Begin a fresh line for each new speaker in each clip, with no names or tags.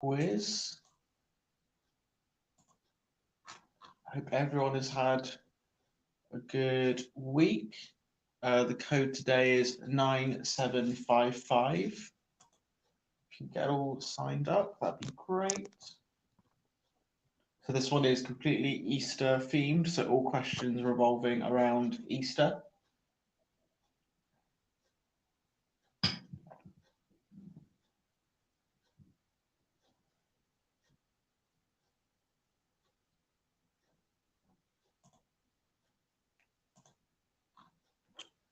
quiz. I hope everyone has had a good week. The code today is 9755. If you get all signed up, that'd be great. So this one is completely Easter themed, so all questions revolving around Easter.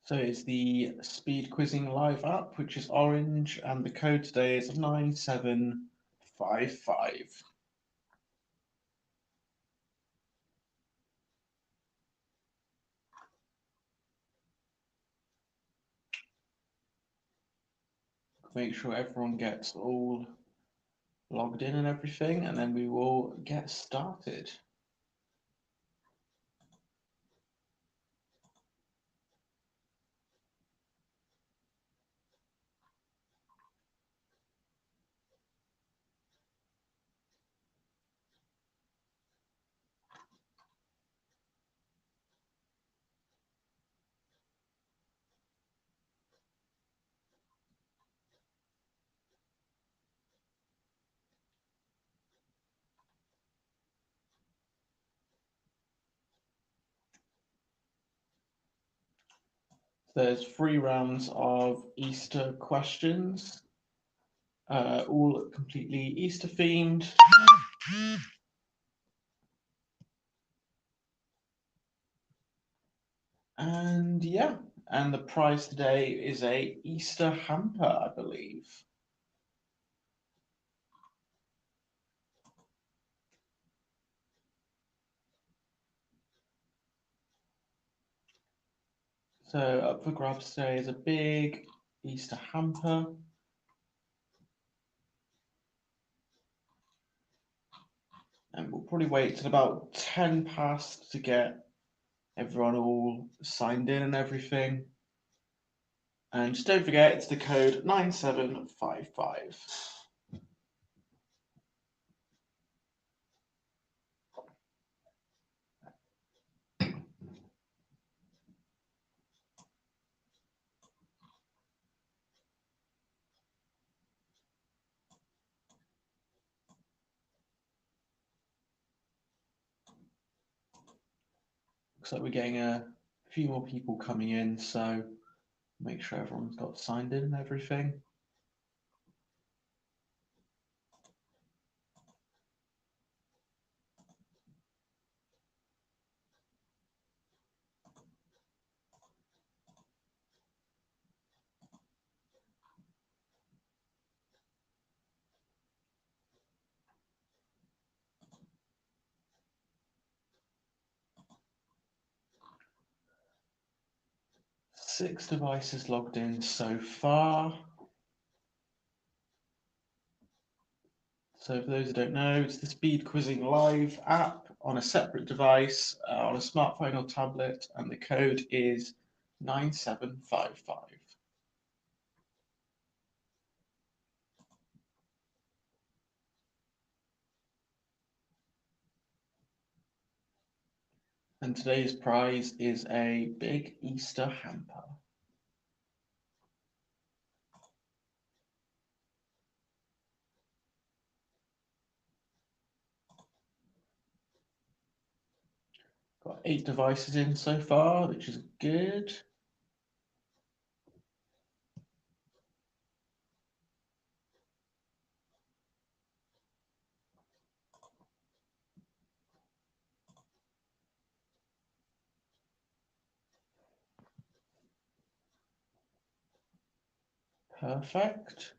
So it's the Speed Quizzing Live app, which is orange, and the code today is 9755. Make sure everyone gets all logged in and everything, and then we will get started. There's 3 rounds of Easter questions, all completely Easter themed. And yeah, and the prize today is a Easter hamper, I believe. So up for grabs today is a big Easter hamper. And we'll probably wait till about 10 past to get everyone all signed in and everything. And just don't forget, it's the code 9755. Looks like we're getting a few more people coming in, so make sure everyone's got signed in and everything. Six devices logged in so far. So for those who don't know, it's the Speed Quizzing Live app on a separate device, on a smartphone or tablet, and the code is 9755. And today's prize is a big Easter hamper. Got 8 devices in so far, which is good. Perfect.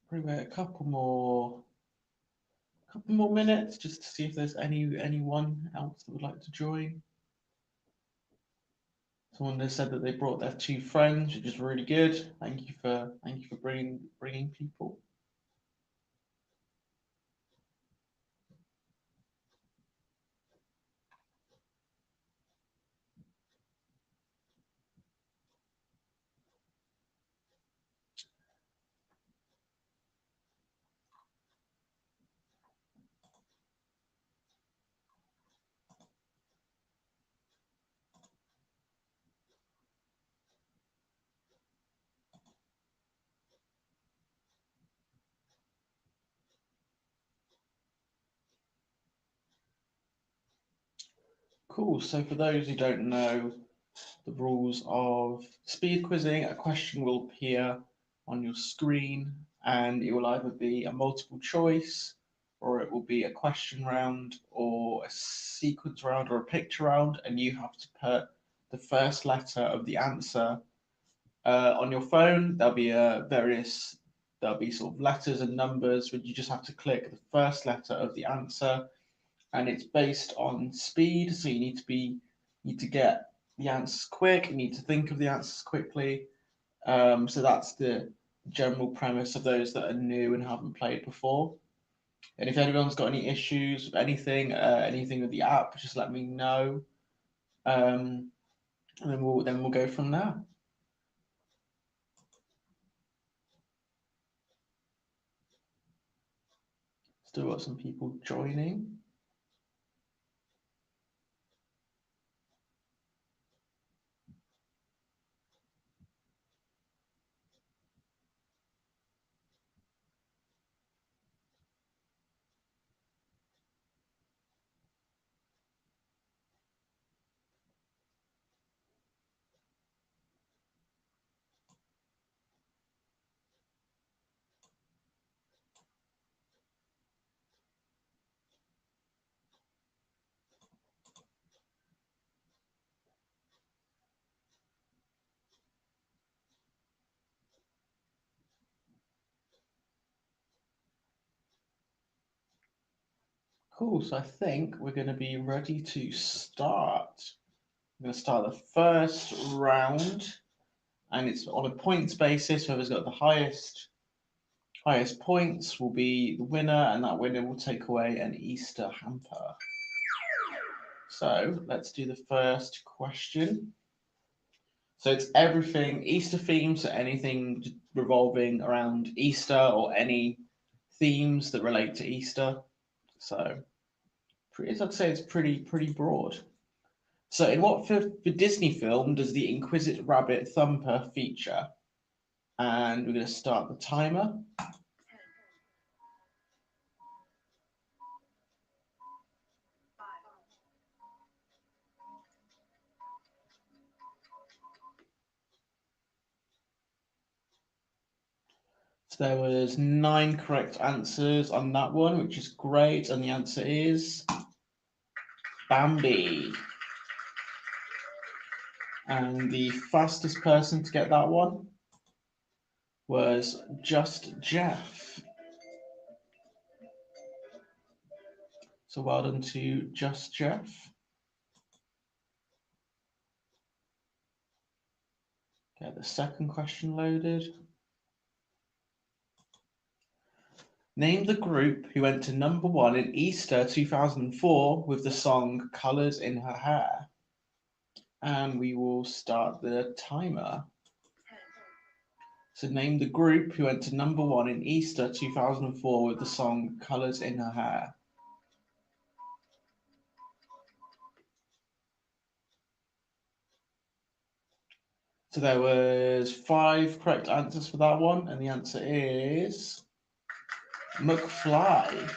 Probably wait a couple more minutes just to see if there's anyone else that would like to join. So Someone has said that they brought their 2 friends, which is really good. Thank you for bringing people. Cool. So for those who don't know the rules of speed quizzing, a question will appear on your screen, and it will either be a multiple choice, or it will be a question round, or a sequence round, or a picture round, and you have to put the first letter of the answer on your phone. There'll be there'll be sort of letters and numbers, but you just have to click the first letter of the answer, and it's based on speed. So you need to get the answers quick. You need to think of the answers quickly. So that's the general premise of those that are new and haven't played before. And if anyone's got any issues with anything with the app, just let me know, and then we'll go from there. Still got some people joining. Cool. So I think we're going to be ready to start. I'm going to start the first round, and it's on a points basis. Whoever's got the highest points will be the winner, and that winner will take away an Easter hamper. So let's do the first question. So it's everything Easter themed, so anything revolving around Easter or any themes that relate to Easter. So I'd say it's pretty broad. So in what for Disney film does the Inquisitive Rabbit Thumper feature? And we're going to start the timer. So there was 9 correct answers on that one, which is great. And the answer is Bambi. And the fastest person to get that one was Just Jeff. So well done to Just Jeff. Get the second question loaded. Name the group who went to #1 in Easter 2004 with the song Colours in Her Hair. And we will start the timer. So name the group who went to #1 in Easter 2004 with the song Colours in Her Hair. So there was 5 correct answers for that one, and the answer is McFly.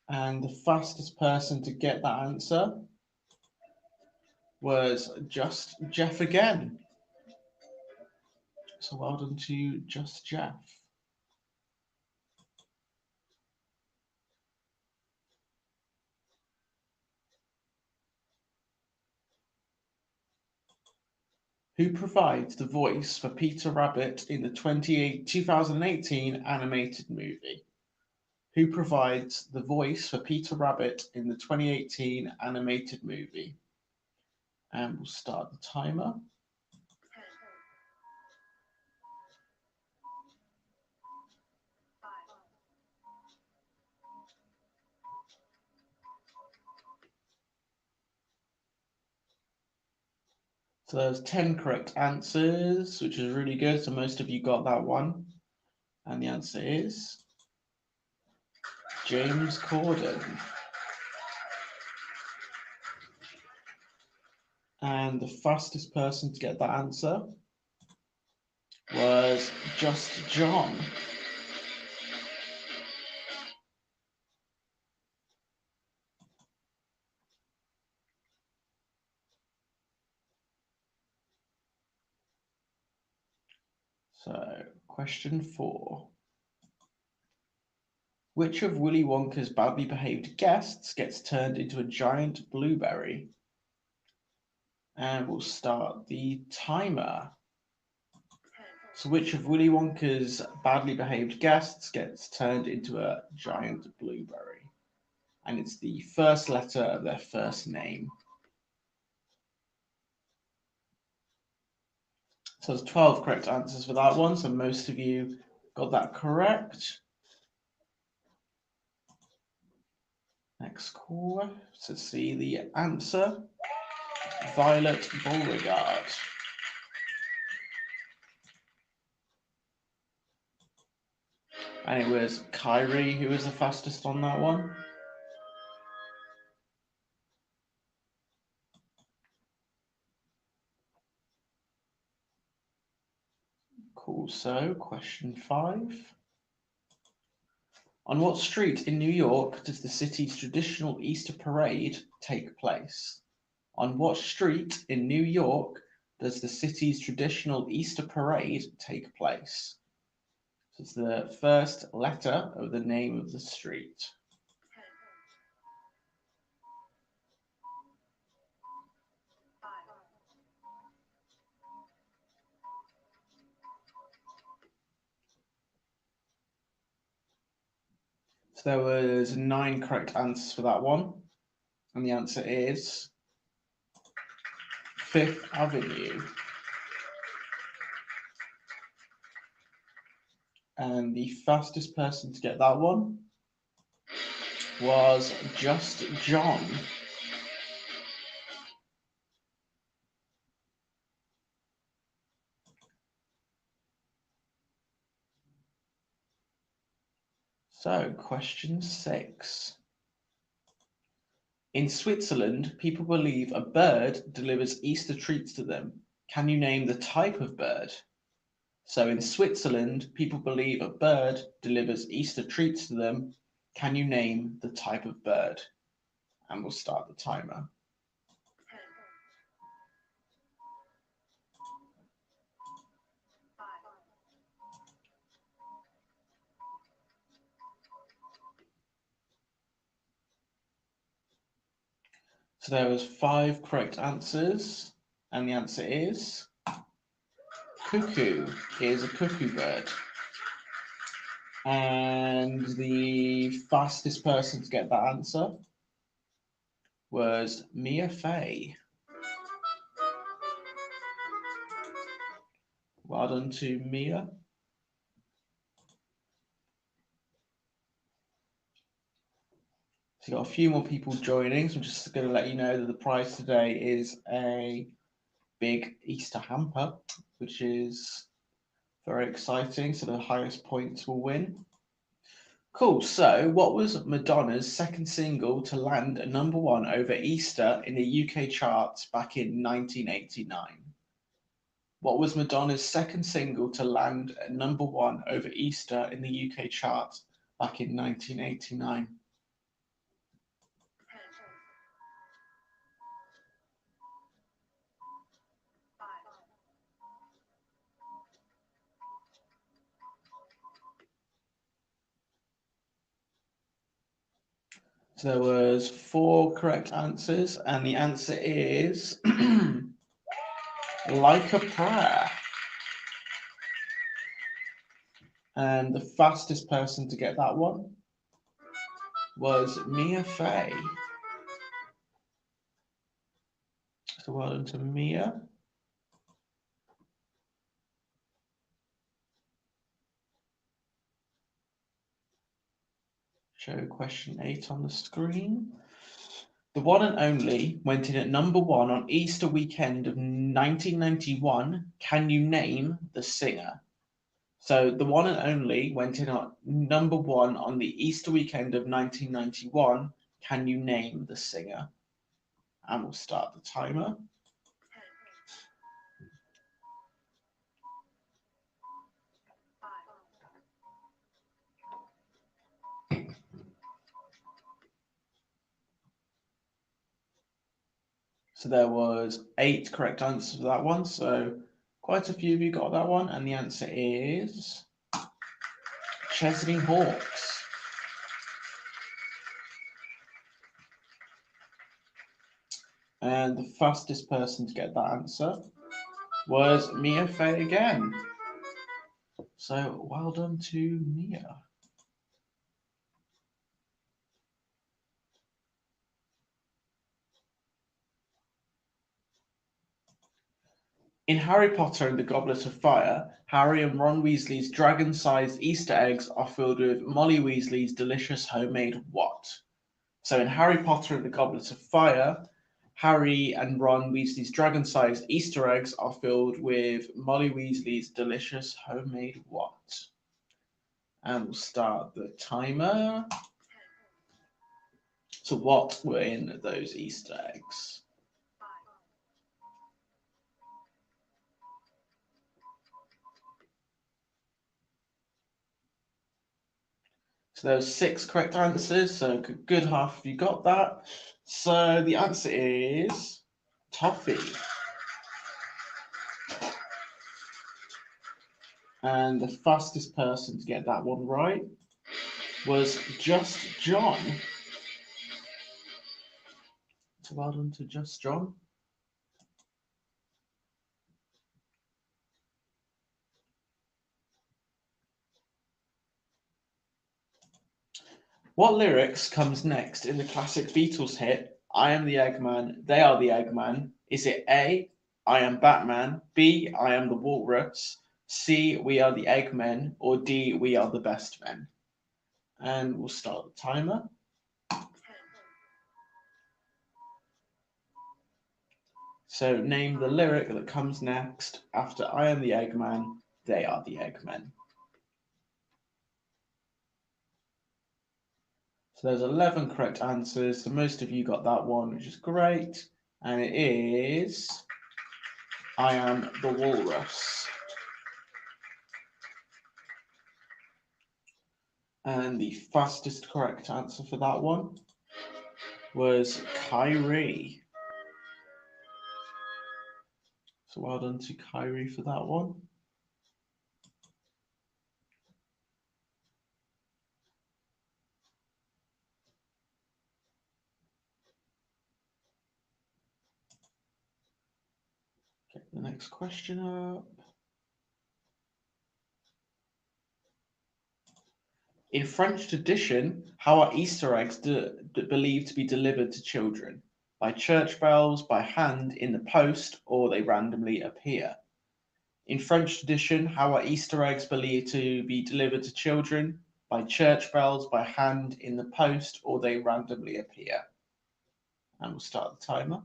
And the fastest person to get that answer was Just Jeff again. So well done to Just Jeff. Who provides the voice for Peter Rabbit in the 2018 animated movie? Who provides the voice for Peter Rabbit in the 2018 animated movie? And we'll start the timer. So there's 10 correct answers, which is really good. So most of you got that one. And the answer is James Corden. And the fastest person to get that answer was Just John. So, question 4. Which of Willy Wonka's badly behaved guests gets turned into a giant blueberry? And we'll start the timer. So which of Willy Wonka's badly behaved guests gets turned into a giant blueberry? And it's the first letter of their first name. So there's 12 correct answers for that one. So most of you got that correct. Next call to see the answer. Violet Beauregard. And it was Kyrie who was the fastest on that one. Cool. So, question 5. On what street in New York does the city's traditional Easter parade take place? On what street in New York does the city's traditional Easter parade take place? So it's the first letter of the name of the street. So there was 9 correct answers for that one. And the answer is Fifth Avenue. And the fastest person to get that one was Just John. So, question 6. In Switzerland, people believe a bird delivers Easter treats to them. Can you name the type of bird? So in Switzerland, people believe a bird delivers Easter treats to them. Can you name the type of bird? And we'll start the timer. So there was 5 correct answers, and the answer is cuckoo is a cuckoo bird. And the fastest person to get that answer was Mia Fey. Well done to Mia. So you've got a few more people joining, so I'm just going to let you know that the prize today is a big Easter hamper, which is very exciting. So the highest points will win. Cool. So what was Madonna's second single to land at #1 over Easter in the UK charts back in 1989? What was Madonna's second single to land at #1 over Easter in the UK charts back in 1989? So there was 4 correct answers, and the answer is Like a Prayer. And the fastest person to get that one was Mia Fey. So well done to Mia. Show question 8 on the screen. The one and only went in at number 1 on Easter weekend of 1991. Can you name the singer? So the one and only went in at number 1 on the Easter weekend of 1991. Can you name the singer? And we'll start the timer. So there was 8 correct answers for that one. So quite a few of you got that one. And the answer is Chesney Hawkes. And the fastest person to get that answer was Mia Fey again. So well done to Mia. In Harry Potter and the Goblet of Fire, Harry and Ron Weasley's dragon-sized Easter eggs are filled with Molly Weasley's delicious homemade what? So in Harry Potter and the Goblet of Fire, Harry and Ron Weasley's dragon-sized Easter eggs are filled with Molly Weasley's delicious homemade what? And we'll start the timer. So what were in those Easter eggs? So there were 6 correct answers, so good half of you got that. So the answer is toffee. And the fastest person to get that one right was Just John. So well done to Just John. What lyrics comes next in the classic Beatles hit, I am the Eggman, they are the Eggman? Is it A, I am Batman, B, I am the Walrus, C, we are the Eggmen, or D, we are the best men? And we'll start the timer. So name the lyric that comes next after I am the Eggman, they are the Eggmen. So there's 11 correct answers. So most of you got that one, which is great. And it is I am the Walrus. And the fastest correct answer for that one was Kyrie. So well done to Kyrie for that one. Get the next question up. In French tradition, how are Easter eggs believed to be delivered to children? By church bells, by hand, in the post, or they randomly appear? In French tradition, how are Easter eggs believed to be delivered to children? By church bells, by hand, in the post, or they randomly appear? And we'll start the timer.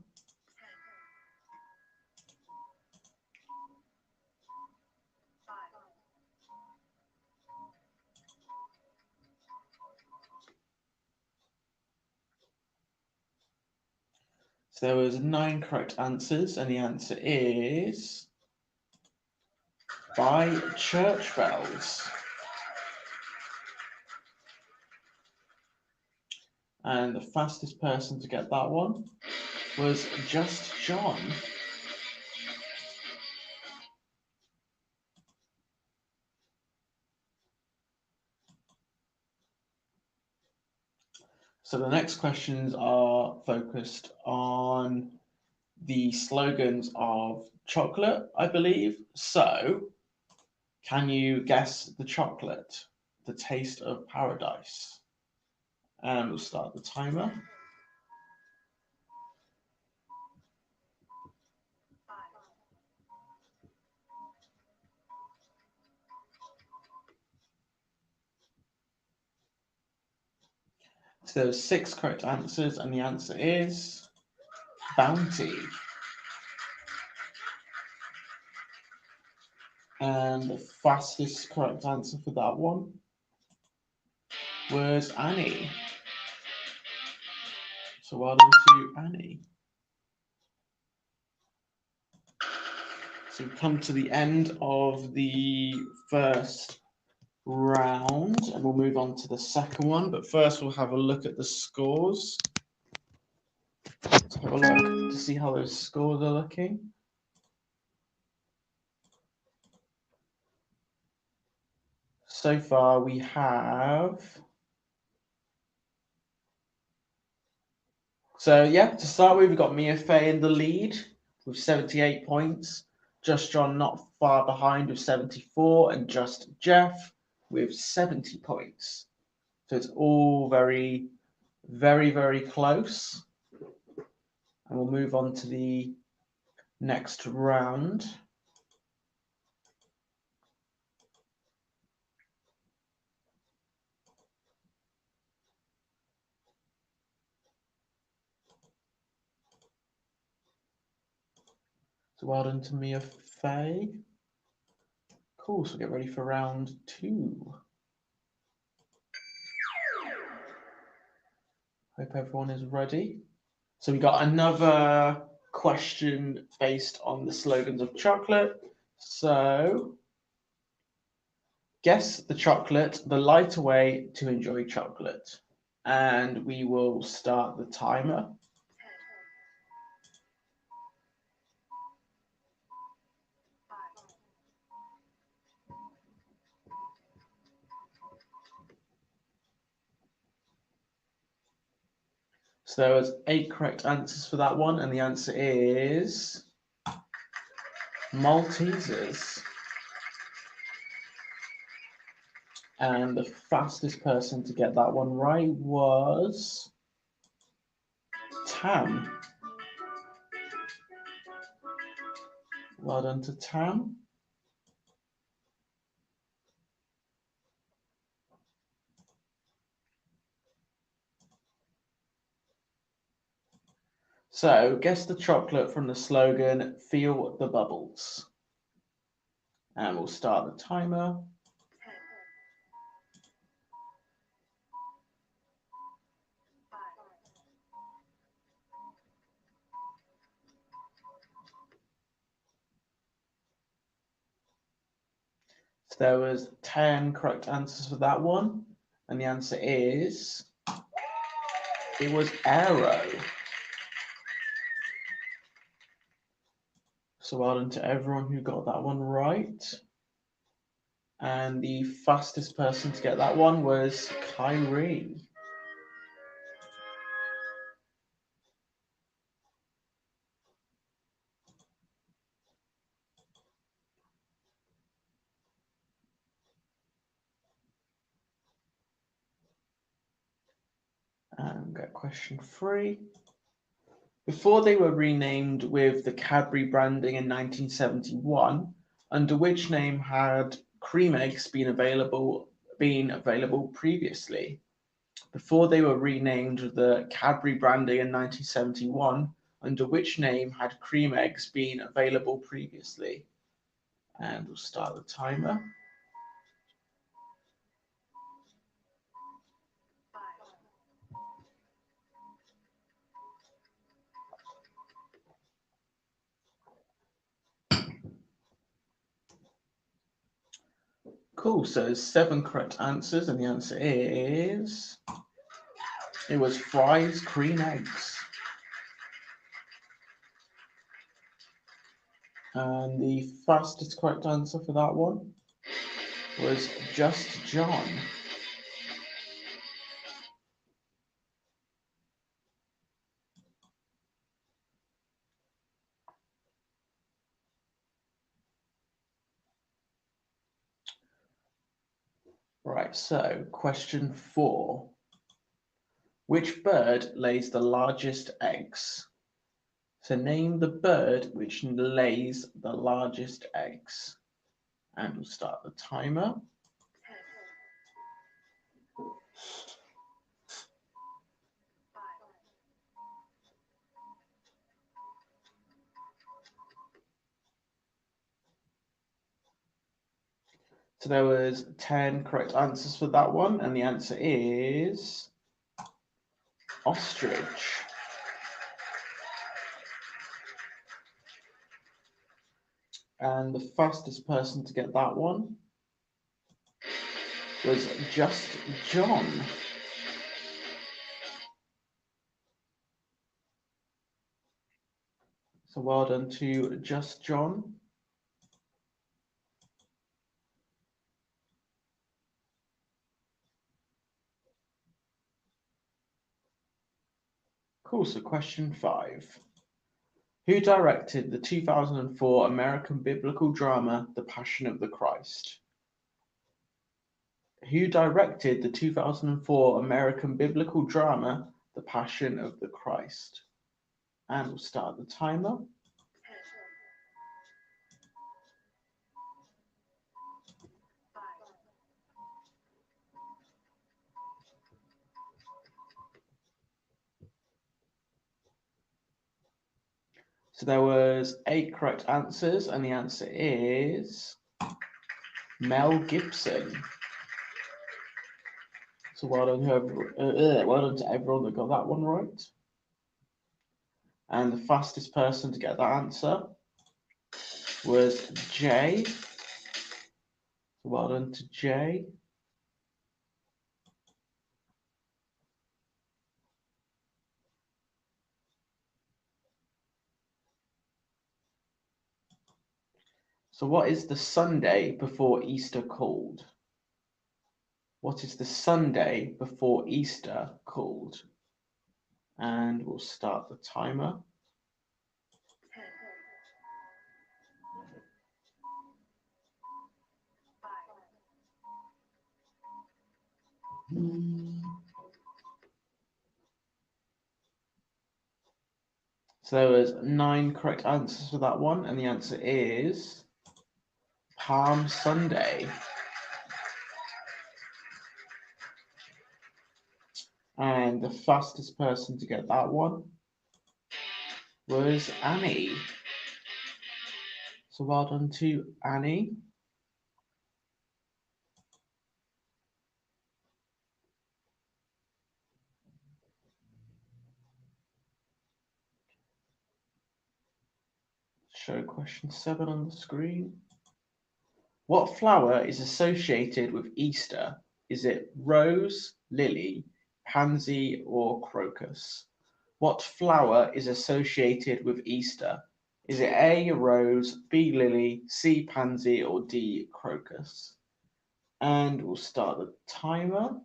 So there was 9 correct answers, and the answer is by church bells. And the fastest person to get that one was Just John. So the next questions are focused on the slogans of chocolate, I believe. So can you guess the chocolate? The Taste of Paradise. And we'll start the timer. So there's 6 correct answers, and the answer is Bounty. And the fastest correct answer for that one was Annie. So well done to Annie. So we've come to the end of the first round, and we'll move on to the second one. But first, we'll have a look at the scores. Let's have a look to see how those scores are looking. So far, we have. So yeah, to start with, we've got Mia Fey in the lead with 78 points. Just John not far behind with 74, and Just Jeff with 70 points. So it's all very, very, very close. And we'll move on to the next round. So well done to Mia Fey. Cool, so get ready for round 2. Hope everyone is ready. So we got another question based on the slogans of chocolate. So guess the chocolate, the lighter way to enjoy chocolate. And we will start the timer. So there was 8 correct answers for that one, and the answer is Maltesers. And the fastest person to get that one right was Tam. Well done to Tam. So, guess the chocolate from the slogan, Feel the Bubbles. And we'll start the timer. So there was 10 correct answers for that one. And the answer is, it was Aero. So well done to everyone who got that one right. And the fastest person to get that one was Kyrie. And get question 3. Before they were renamed with the Cadbury branding in 1971, under which name had cream eggs been available previously? Before they were renamed with the Cadbury branding in 1971, under which name had cream eggs been available previously? And we'll start the timer. Cool, so 7 correct answers, and the answer is, it was Fry's Cream Eggs. And the fastest correct answer for that one was Just John. Right, so question 4. Which bird lays the largest eggs? So name the bird which lays the largest eggs. And we'll start the timer. So there was 10 correct answers for that one, and the answer is ostrich. And the fastest person to get that one was Just John. So well done to Just John. Cool, so question 5. Who directed the 2004 American biblical drama, The Passion of the Christ? Who directed the 2004 American biblical drama, The Passion of the Christ? And we'll start the timer. So there was 8 correct answers, and the answer is Mel Gibson. So well done, well done to everyone that got that one right. And the fastest person to get that answer was Jay. So well done to Jay. So what is the Sunday before Easter called? What is the Sunday before Easter called? And we'll start the timer. So there was 9 correct answers for that one, and the answer is Palm Sunday. And the fastest person to get that one was Annie. So well done to Annie. Show question 7 on the screen. What flower is associated with Easter? Is it rose, lily, pansy, or crocus? What flower is associated with Easter? Is it A, rose, B, lily, C, pansy, or D, crocus? And we'll start the timer.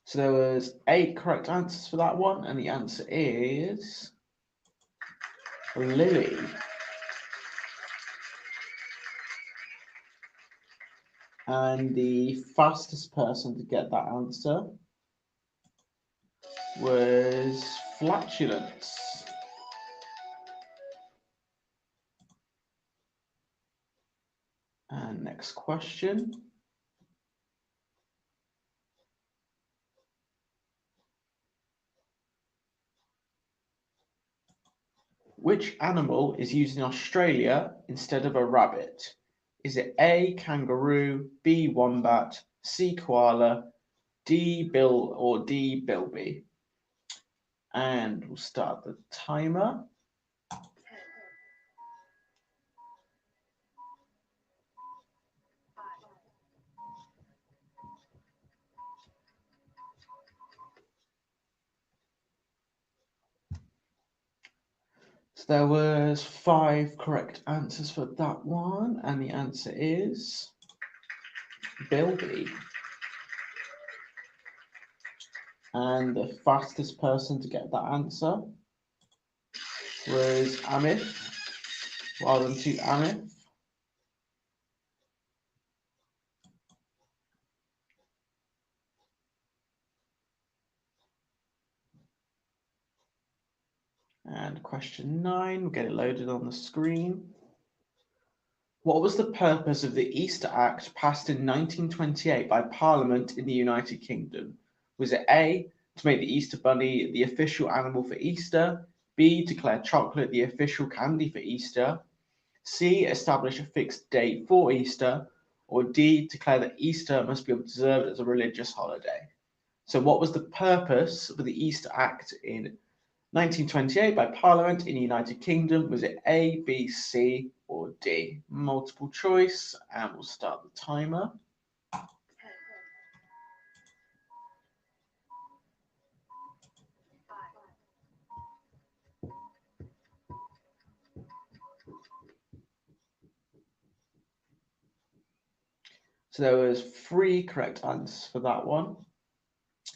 So there was 8 correct answers for that one, and the answer is lily. And the fastest person to get that answer was flatulence. And next question. Which animal is used in Australia instead of a rabbit? Is it A, kangaroo, B, wombat, C, koala, D, bilby? And we'll start the timer. So there was 5 correct answers for that one, and the answer is bilby. And the fastest person to get that answer was Amith. Well done to Amith. And question 9, we'll get it loaded on the screen. What was the purpose of the Easter Act passed in 1928 by Parliament in the United Kingdom? Was it A, to make the Easter Bunny the official animal for Easter, B, declare chocolate the official candy for Easter, C, establish a fixed date for Easter, or D, declare that Easter must be observed as a religious holiday? So what was the purpose of the Easter Act in 1928 by Parliament in the United Kingdom? Was it A, B, C, or D? Multiple choice, and we'll start the timer. So there was 3 correct answers for that one,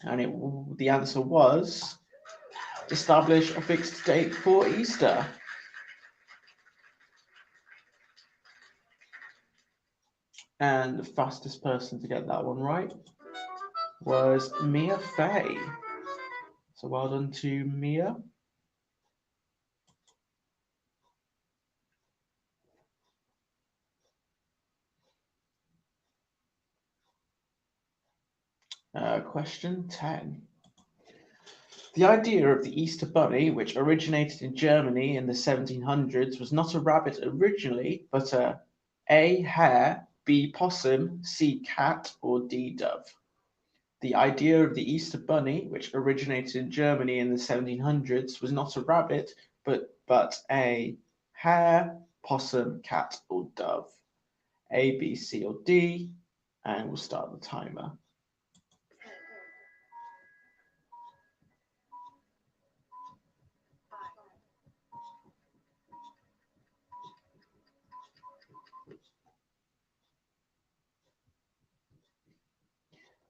and the answer was establish a fixed date for Easter. And the fastest person to get that one right was Mia Fay. So well done to Mia. Question 10. The idea of the Easter Bunny, which originated in Germany in the 1700s, was not a rabbit originally, but A, hare, B, possum, C, cat, or D, dove. The idea of the Easter Bunny, which originated in Germany in the 1700s, was not a rabbit, but A, hare, possum, cat, or dove. A, B, C, or D, and we'll start the timer.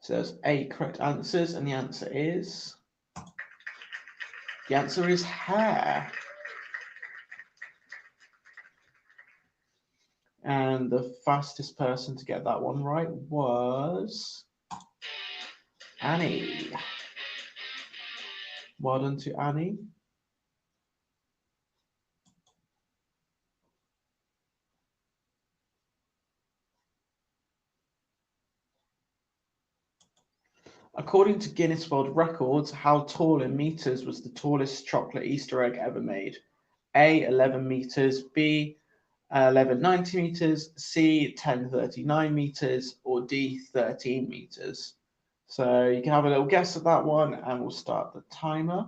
So there's 8 correct answers, and the answer is hare. And the fastest person to get that one right was Annie. Well done to Annie. According to Guinness World Records, how tall in meters was the tallest chocolate Easter egg ever made? A, 11 meters, B, 1190 meters, C, 1039 meters, or D, 13 meters. So you can have a little guess at that one, and we'll start the timer.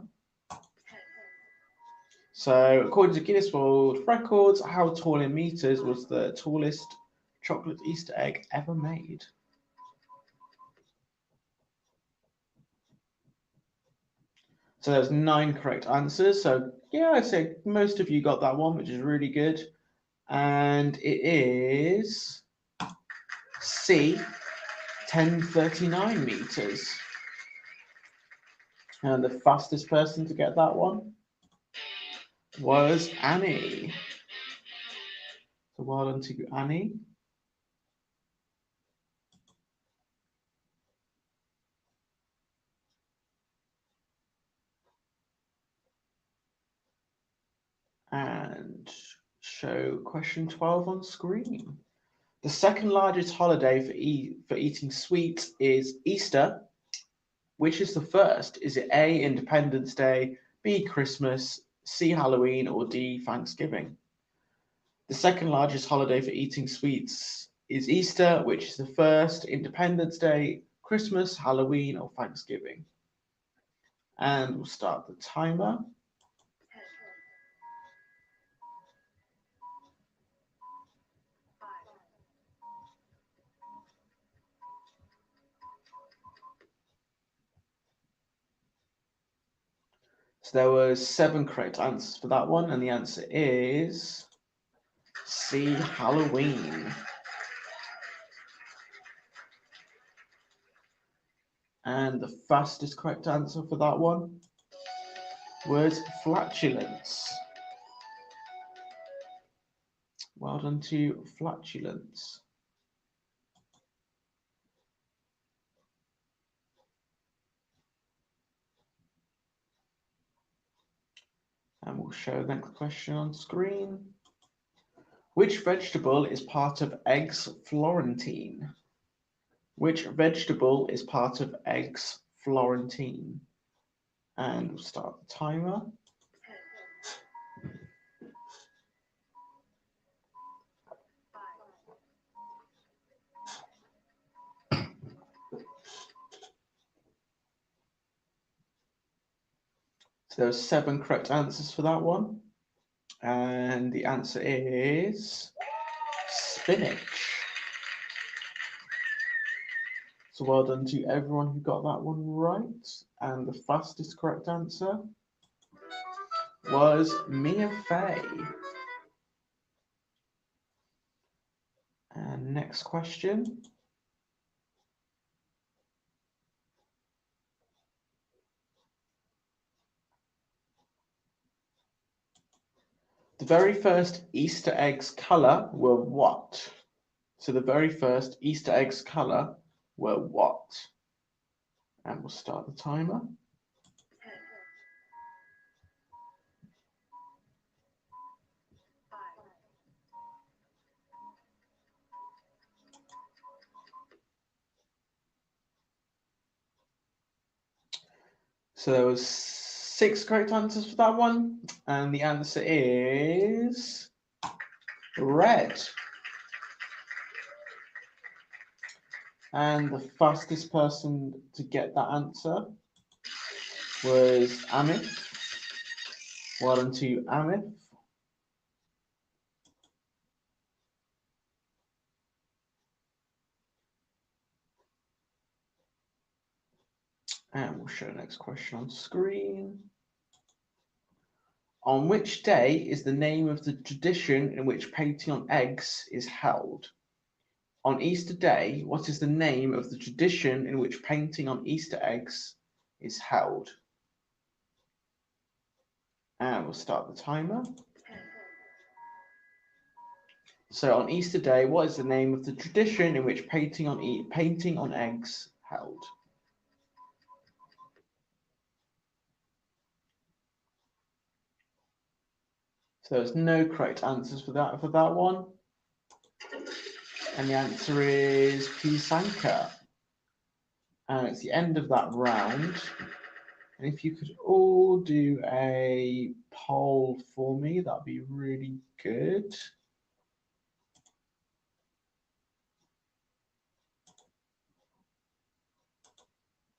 So according to Guinness World Records, how tall in meters was the tallest chocolate Easter egg ever made? So there's 9 correct answers. So yeah, I'd say most of you got that one, which is really good. And it is C, 1039 meters. And the fastest person to get that one was Annie. So well done to Annie. And show question 12 on screen. The second largest holiday for eating sweets is Easter. Which is the first? Is it A, Independence Day, B, Christmas, C, Halloween, or D, Thanksgiving? The second largest holiday for eating sweets is Easter, which is the first, Independence Day, Christmas, Halloween, or Thanksgiving. And we'll start the timer. So there were 7 correct answers for that one, and the answer is C, Halloween. And the fastest correct answer for that one was flatulence. Well done to flatulence. And we'll show the next question on screen. Which vegetable is part of eggs Florentine? Which vegetable is part of eggs Florentine? And we'll start the timer. So there are 7 correct answers for that one. And the answer is spinach. So well done to everyone who got that one right. And the fastest correct answer was Mia Fey. And next question. The very first Easter eggs colour were what? So the very first Easter eggs colour were what? And we'll start the timer. So there was 6 correct answers for that one, and the answer is red. And the fastest person to get that answer was Amith. Well done to Amith. And we'll show the next question on screen. On which day is the name of the tradition in which painting on eggs is held? On Easter Day, what is the name of the tradition in which painting on Easter eggs is held? And we'll start the timer. So on Easter Day, what is the name of the tradition in which painting on eggs held? So there's no correct answers for that one. And the answer is Pisanka. And it's the end of that round. And if you could all do a poll for me, that'd be really good.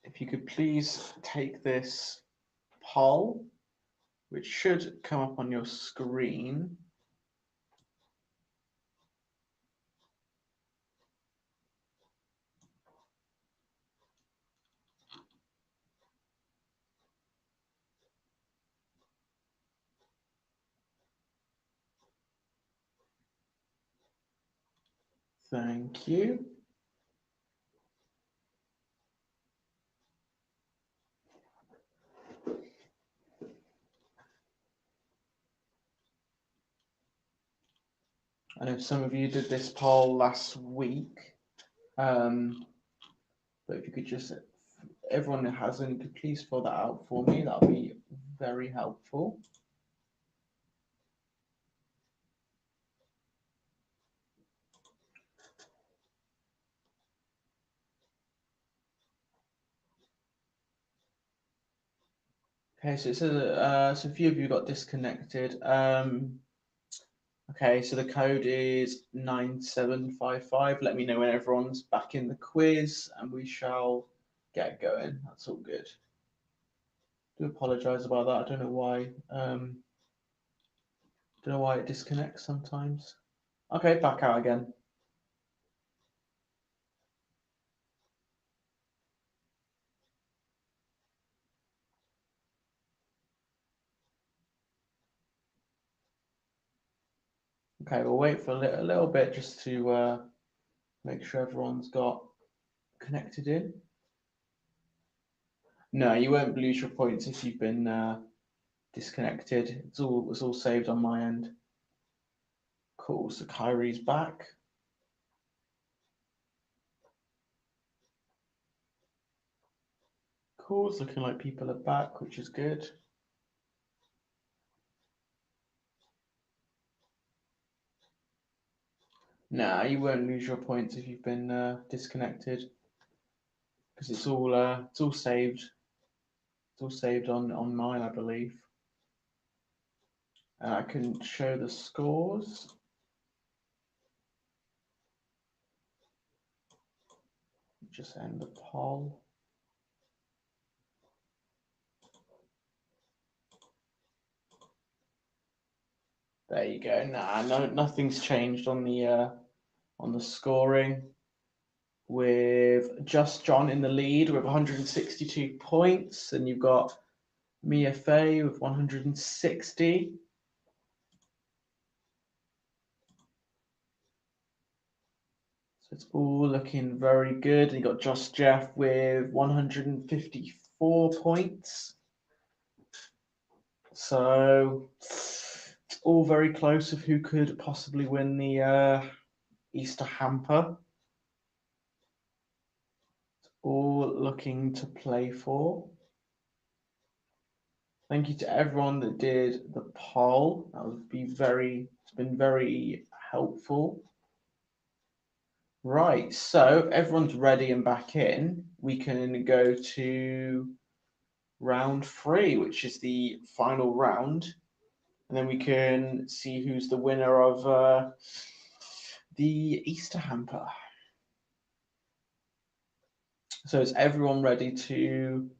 If you could please take this poll, which should come up on your screen. Thank you. I know some of you did this poll last week, but if you could just, everyone that hasn't, could please fill that out for me, that would be very helpful. Okay, so it says, so a few of you got disconnected. Okay, so the code is 9755. Let me know when everyone's back in the quiz and we shall get going. That's all good. I do apologize about that. I don't know why. Don't know why it disconnects sometimes. Okay, back out again. Okay, we'll wait for a little bit just to make sure everyone's got connected in. No, you won't lose your points if you've been disconnected. It's all saved on my end. Cool. So Kyrie's back. Cool. It's looking like people are back, which is good. Nah, you won't lose your points if you've been disconnected, because it's all saved. It's all saved on mine, I believe. And I can show the scores. Just end the poll. There you go. Nah, nothing's changed on the scoring. With Just John in the lead with 162 points, and you've got Mia Fey with 160. So it's all looking very good. And you got Just Jeff with 154 points. So it's all very close of who could possibly win the Easter hamper. It's all looking to play for. Thank you to everyone that did the poll. It's been very helpful. Right, so everyone's ready and back in. We can go to round 3, which is the final round, and then we can see who's the winner of the Easter hamper. So is everyone ready to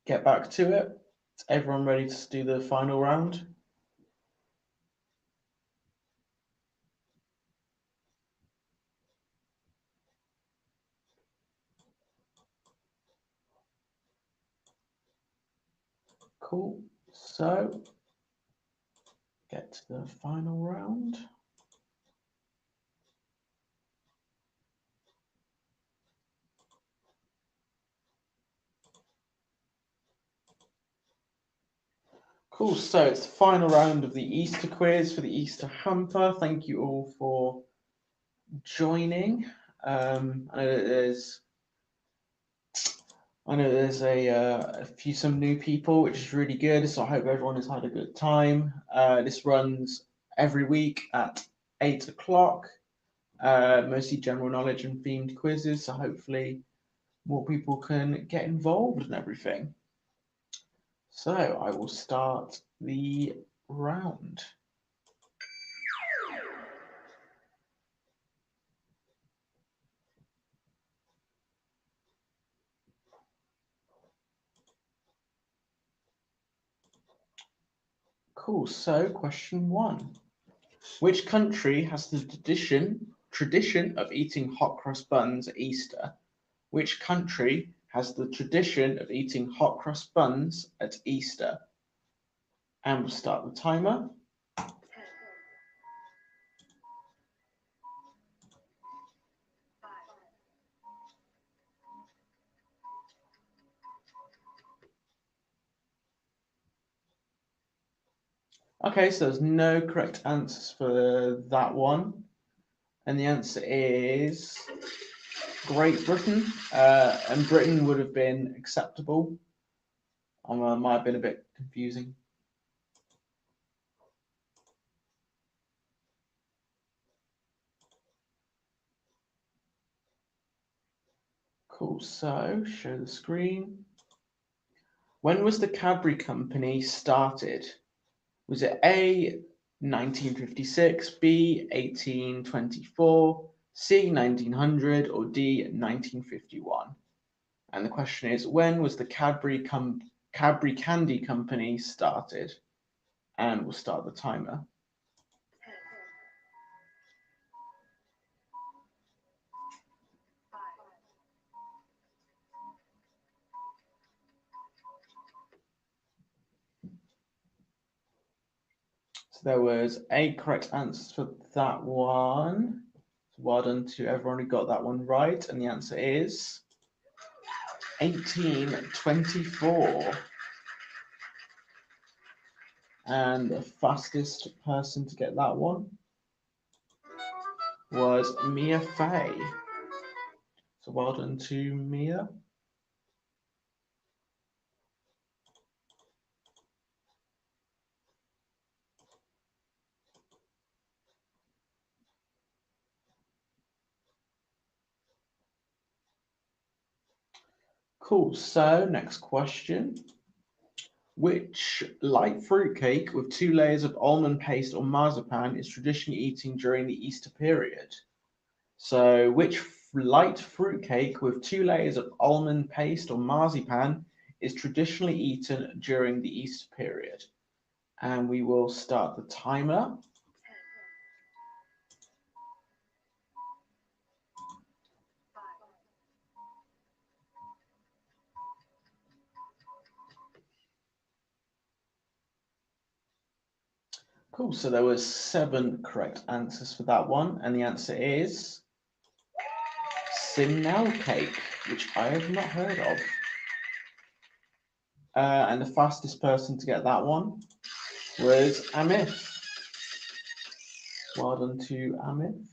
get back to it? Is everyone ready to do the final round? Cool. So get to the final round. Cool, so it's the final round of the Easter quiz for the Easter hamper. Thank you all for joining. I know there's some new people, which is really good. So I hope everyone has had a good time. This runs every week at 8 o'clock. Mostly general knowledge and themed quizzes. So hopefully more people can get involved and everything. So I will start the round. Cool. So question 1. Which country has the tradition of eating hot cross buns at Easter? Which country has the tradition of eating hot cross buns at Easter? And we'll start the timer. Okay, so there's no correct answers for that one. And the answer is Great Britain. And Britain would have been acceptable. Might have been a bit confusing. Cool, so show the screen. When was the Cadbury company started? Was it A, 1956, B, 1824, C, 1900, or D, 1951? And the question is, when was the Cadbury Candy Company started? And we'll start the timer. So there was 8 correct answers for that one. So well done to everyone who got that one right. And the answer is 1824. And the fastest person to get that one was Mia Fey. So well done to Mia. Cool. So next question. Which light fruitcake with 2 layers of almond paste or marzipan is traditionally eaten during the Easter period? So which light fruitcake with 2 layers of almond paste or marzipan is traditionally eaten during the Easter period? And we will start the timer. Cool, so there was 7 correct answers for that one, and the answer is Simnel cake, which I have not heard of. And the fastest person to get that one was Amith. Well done to Amith.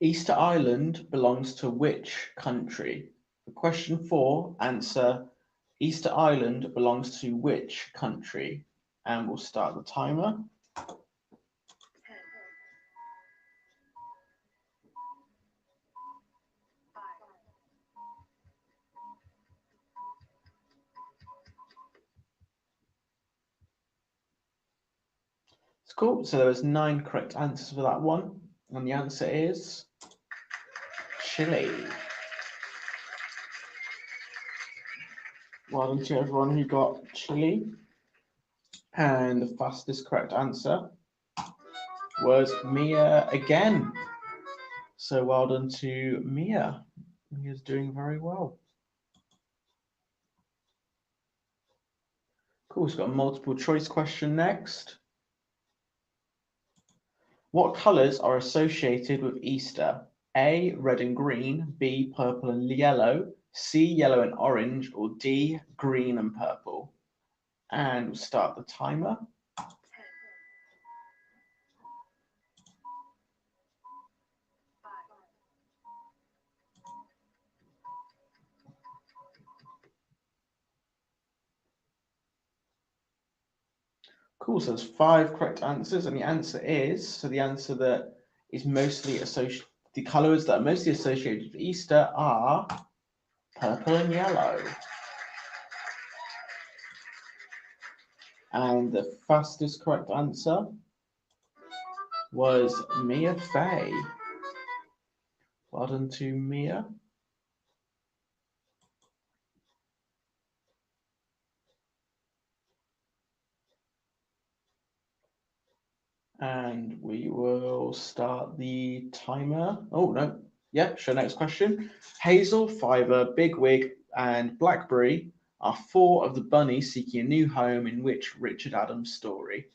Easter Island belongs to which country? For question 4, answer Easter Island belongs to which country? And we'll start the timer. It's cool. So there was 9 correct answers for that one. And the answer is Chile. Well done to everyone who got Chile. And the fastest correct answer was Mia again. So well done to Mia. Mia's doing very well. Cool, we've got a multiple choice question next. What colours are associated with Easter? A, red and green, B, purple and yellow, C, yellow and orange, or D, green and purple? And we'll start the timer. Cool, so there's 5 correct answers, and the answer is, so the answer that is mostly associated, the colours that are mostly associated with Easter are purple and yellow. And the fastest correct answer was Mia Fey. Well done to Mia. And we will start the timer. Oh, no. Yep, sure. Next question. Hazel, Fiver, Bigwig, and Blackberry are 4 of the bunnies seeking a new home in which Richard Adams story?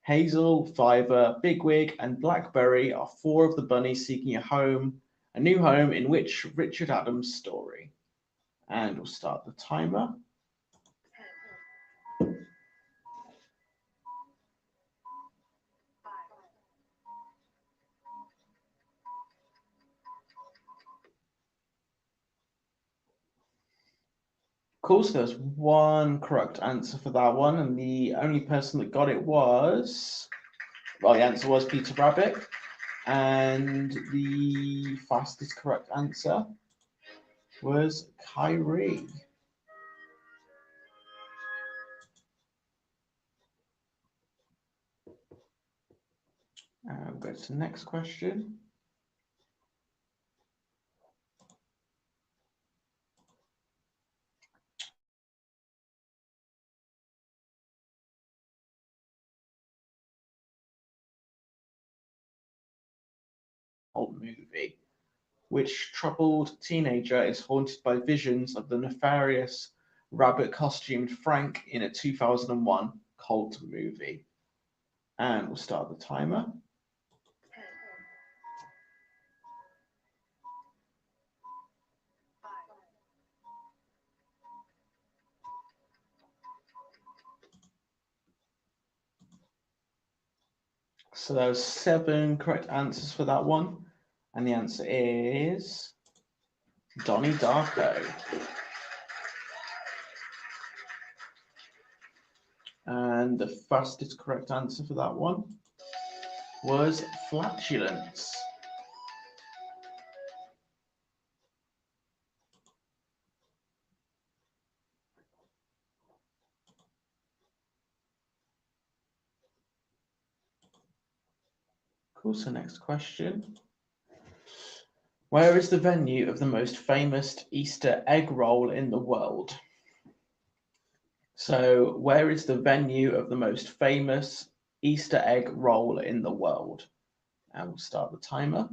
Hazel, Fiver, Bigwig, and Blackberry are 4 of the bunnies seeking a new home in which Richard Adams story? And we'll start the timer. Cool, so there's 1 correct answer for that one, and the only person that got it was, well, the answer was Peter Rabbit, and the fastest correct answer was Kyrie. We'll go to the next question. Old movie. Which troubled teenager is haunted by visions of the nefarious rabbit-costumed Frank in a 2001 cult movie. And we'll start the timer. So there's 7 correct answers for that one. And the answer is Donnie Darko. And the fastest correct answer for that one was flatulence. Cool, so next question. Where is the venue of the most famous Easter egg roll in the world? So, where is the venue of the most famous Easter egg roll in the world? And we'll start the timer.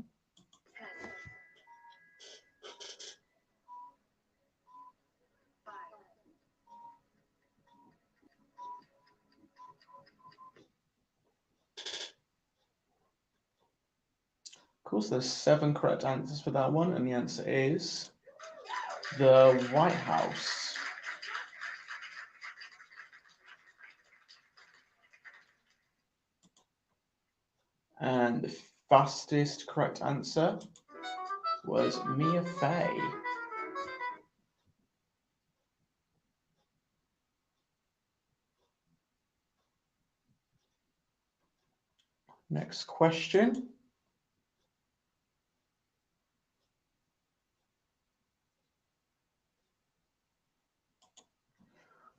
Of course, there's 7 correct answers for that one, and the answer is the White House. And the fastest correct answer was Mia Fey. Next question.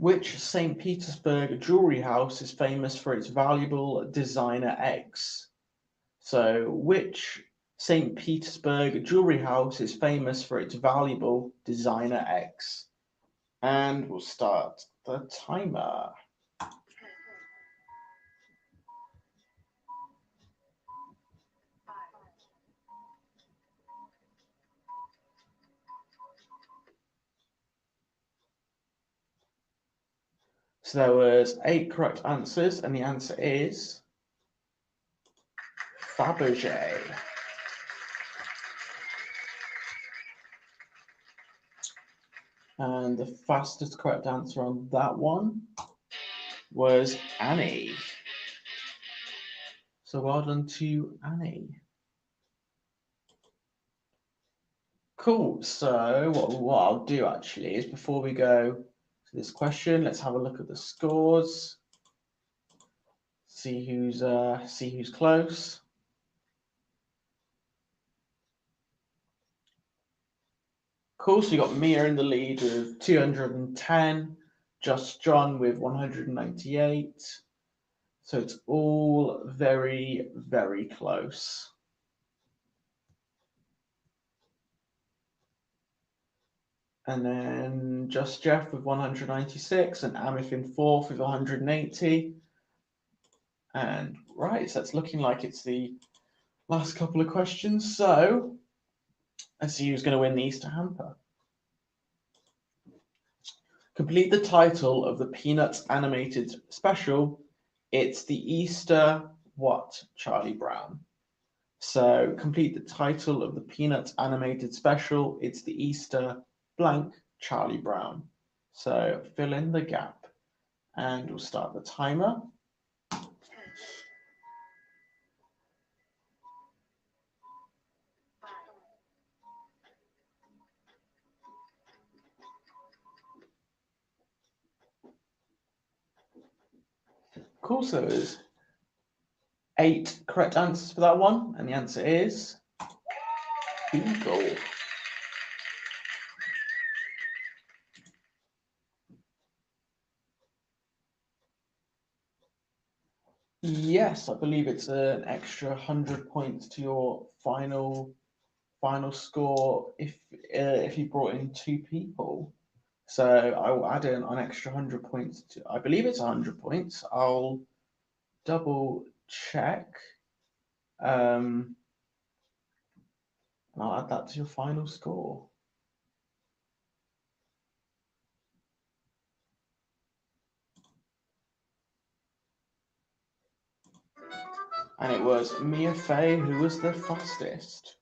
Which St. Petersburg jewelry house is famous for its valuable designer eggs? So, which St. Petersburg jewelry house is famous for its valuable designer eggs? And we'll start the timer. So there was 8 correct answers, and the answer is Fabergé. And the fastest correct answer on that one was Annie. So well done to Annie. Cool. So what I'll do actually is before we go to this question, let's have a look at the scores. See who's close. Cool. So you got Mia in the lead with 210, Just John with 198. So it's all very, very close. And then Just Jeff with 196 and Amif in 4th with 180. And right, so it's looking like it's the last couple of questions. So let's see who's going to win the Easter hamper. Complete the title of the Peanuts animated special. It's the Easter what, Charlie Brown? So complete the title of the Peanuts animated special. It's the Easter blank Charlie Brown. So fill in the gap and we'll start the timer. Cool, so there's 8 correct answers for that one, and the answer is Beagle. Yes, I believe it's an extra 100 points to your final score if you brought in 2 people. So I will add in an extra 100 points to. I believe it's 100 points. I'll double check. And I'll add that to your final score. And it was Mia Fey who was the fastest.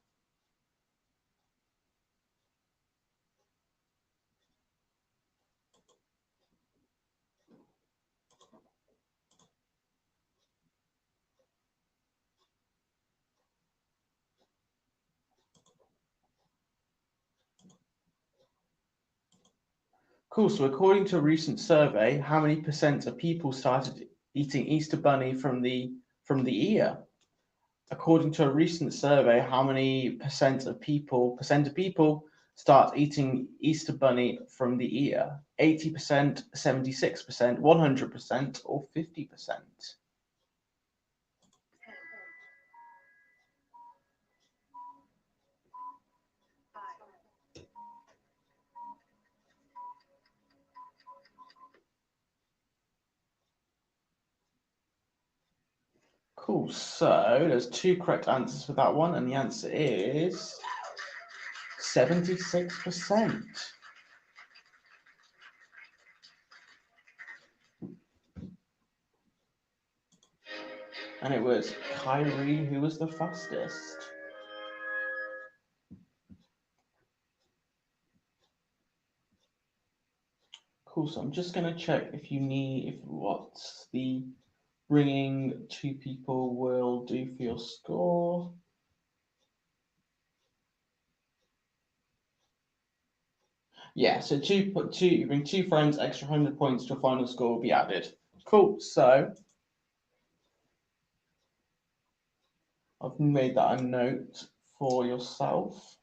Cool. So according to a recent survey, how many percent of people started eating Easter bunny from the ear? According to a recent survey, how many percent of people start eating Easter bunny from the ear? 80%, 76%, 100%, or 50%? Cool. So there's two correct answers for that one, and the answer is 76%. And it was Kyrie who was the fastest. Cool. So I'm just going to check if what the bringing two people will do for your score. Yeah, so you bring two friends, extra 100 points to a final score will be added. Cool. So I've made that a note for yourself.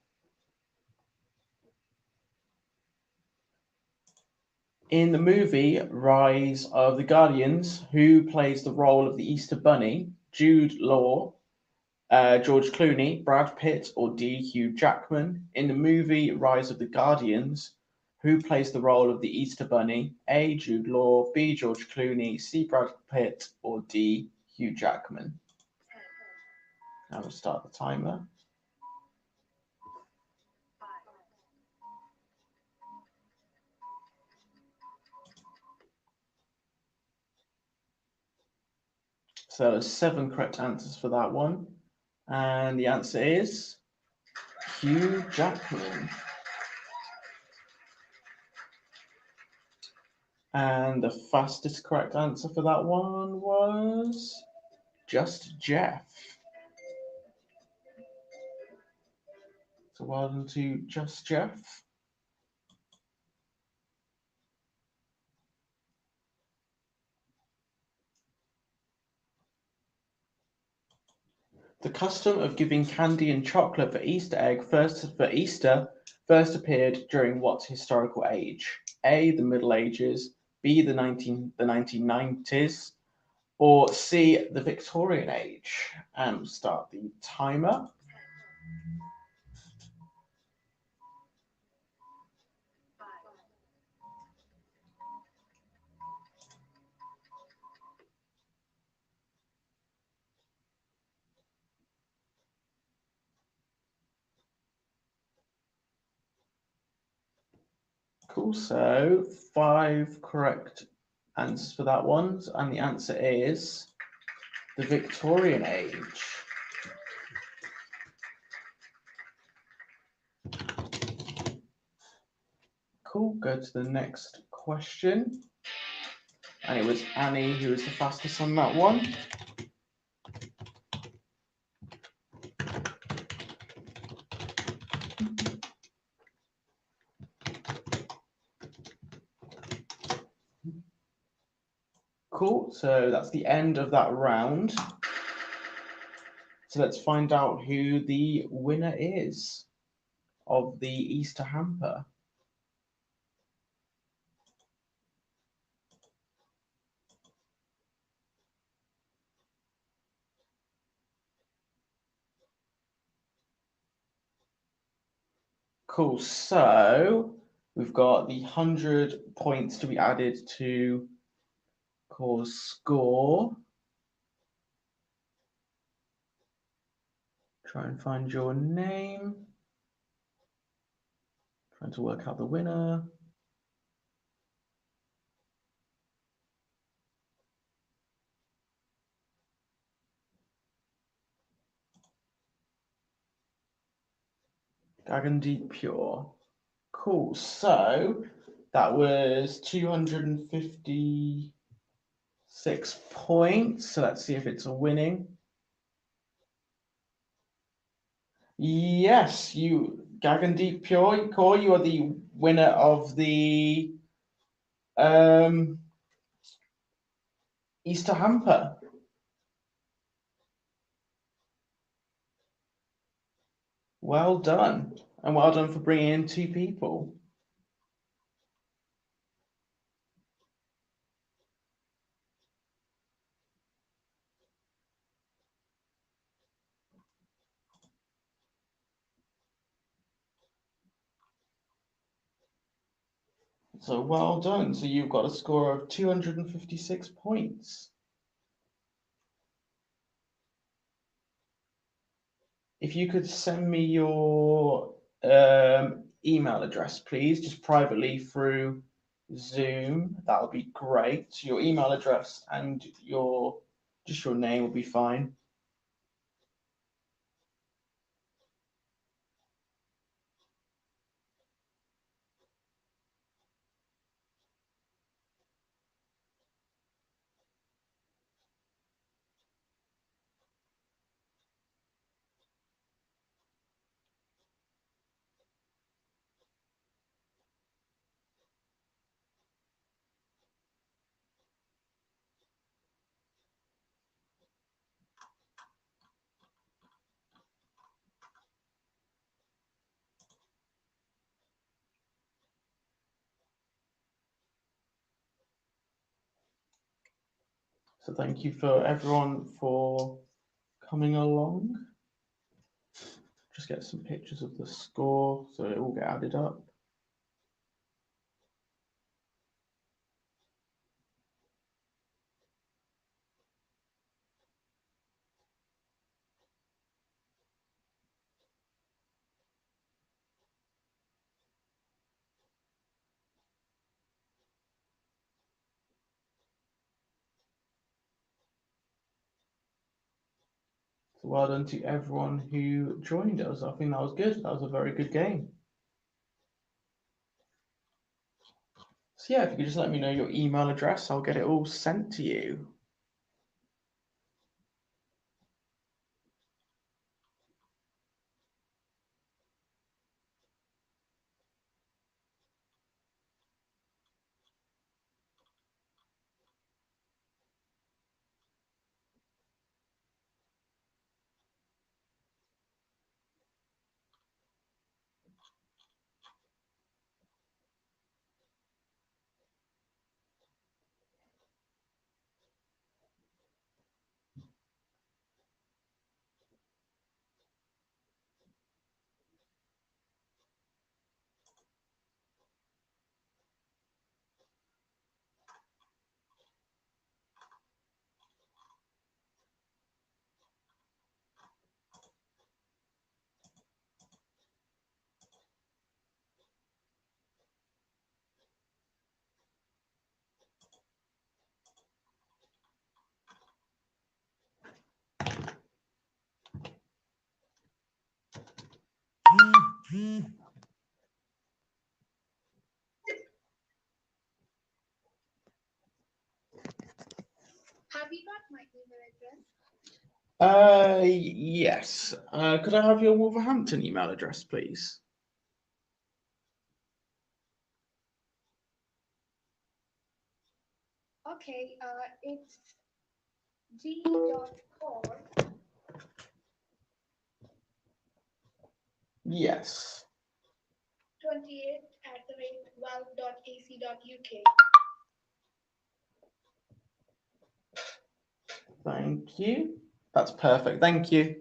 In the movie Rise of the Guardians, who plays the role of the Easter Bunny? Jude Law, George Clooney, Brad Pitt, or D. Hugh Jackman? In the movie Rise of the Guardians, who plays the role of the Easter Bunny? A. Jude Law, B. George Clooney, C. Brad Pitt, or D. Hugh Jackman? Now we'll start the timer. So there's 7 correct answers for that one. And the answer is Hugh Jackman. And the fastest correct answer for that one was just Jeff. So well done to just Jeff. The custom of giving candy and chocolate for Easter first appeared during what historical age? A. The Middle Ages, B. The 1990s, or C. The Victorian age? And we'll start the timer. Cool. So 5 correct answers for that one, and the answer is the Victorian age. Cool. Go to the next question. And it was Annie who was the fastest on that one. Cool. So that's the end of that round. So let's find out who the winner is of the Easter hamper. Cool. So we've got the 100 points to be added to Core's score. Try and find your name. Trying to work out the winner. Dragon Deep Pure. Cool. So that was 256 points. So let's see if it's a winning. Yes, Gagan Deep Pure Core, you are the winner of the Easter hamper. Well done. And well done for bringing in 2 people. So well done. So you've got a score of 256 points. If you could send me your email address, please, just privately through Zoom, that would be great. So your email address and just your name will be fine. So thank you for everyone for coming along. Just get some pictures of the score so it will get added up. So well done to everyone who joined us. I think that was good. That was a very good game. So yeah, if you could just let me know your email address, I'll get it all sent to you.
Have you got my email address?
Yes. Could I have your Wolverhampton email address, please?
Okay, it's g.core.
Yes.
28@valve.ac.uk.
Thank you. That's perfect. Thank you.